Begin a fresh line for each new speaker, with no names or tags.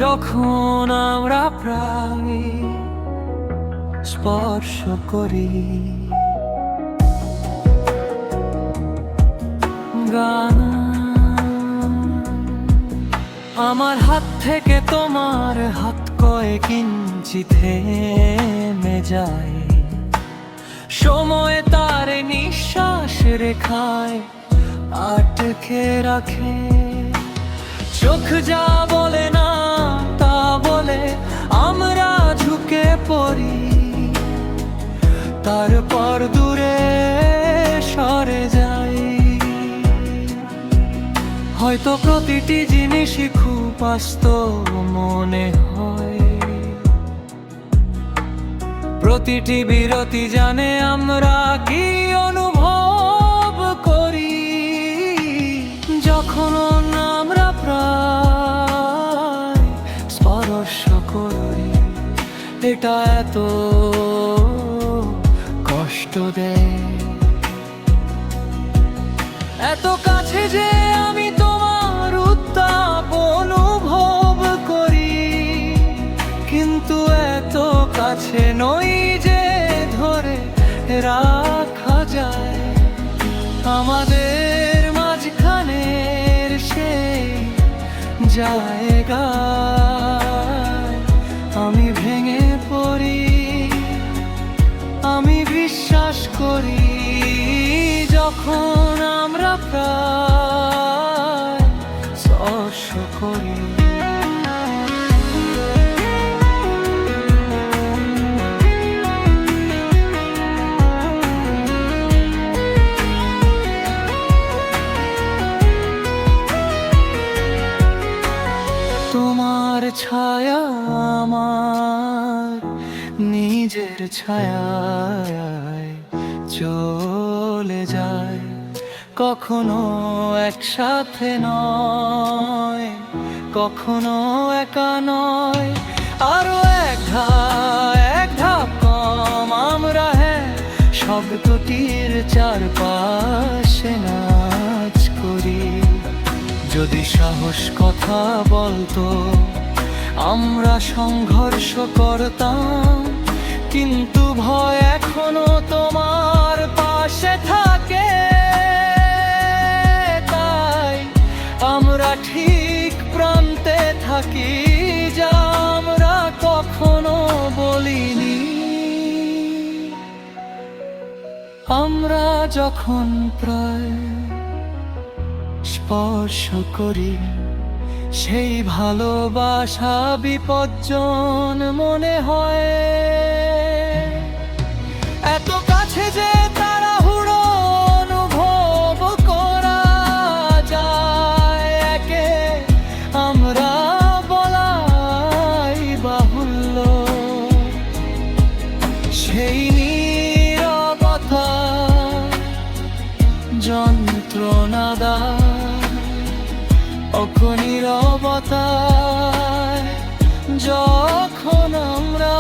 যখন আমরা প্রায় স্পর্শ করি, গান আমার হাত থেকে তোমার হাত কয়েক ইঞ্চি থেমে যায়, সময় তার নিঃশ্বাস রেখায় আটকে রাখে। চোখ যা বলে না তা বলে আমরা ঝুঁকে পড়ি, তারপর দূরে সরে যাই। হয়তো প্রতিটি জিনিসই খুব বাস্তব মনে হয়, প্রতিটি বিরতি জানে আমরা কি অনুভব করি। যখন আমরা প্রায় স্পর্শ করি, এটা এত কষ্ট দেয়, এত কাছে যে আমি তোমার উত্তাপ অনুভব করি, কিন্তু এত কাছে নই যে ধরে রাখা যায়। আমাদের মাঝখানের সেই জায়গায় আমি ভেঙে পড়ি, আমি বিশ্বাস করি। যখন আমরা প্রায় স্পর্শ করি, তোমার ছায়া আমার নিজের ছায়ায় চলে যায়, কখনো একসাথে নয়, কখনো একা নয়, আরো এক ধাপ কম আমরা, হ্যাঁ, শব্দটির চারপাশে নাচ করি। যদি সাহস কথা বলতো আমরা সংঘর্ষ করতাম, কিন্তু ভয় এখনো তোমার পাশে থাকে। তাই আমরা ঠিক প্রান্তে থাকি, যা আমরা কখনো বলিনি। আমরা যখন প্রায় স্পর্শ করি, সেই ভালোবাসা বিপজ্জন মনে হয়, এত কাছে যে তাড়াহুড়ো অনুভব করা যায়। একে আমরা বলাই বাহুল্য, সেই নীরবতা যন্ত্রণাদার নীরবতায় যখন আমরা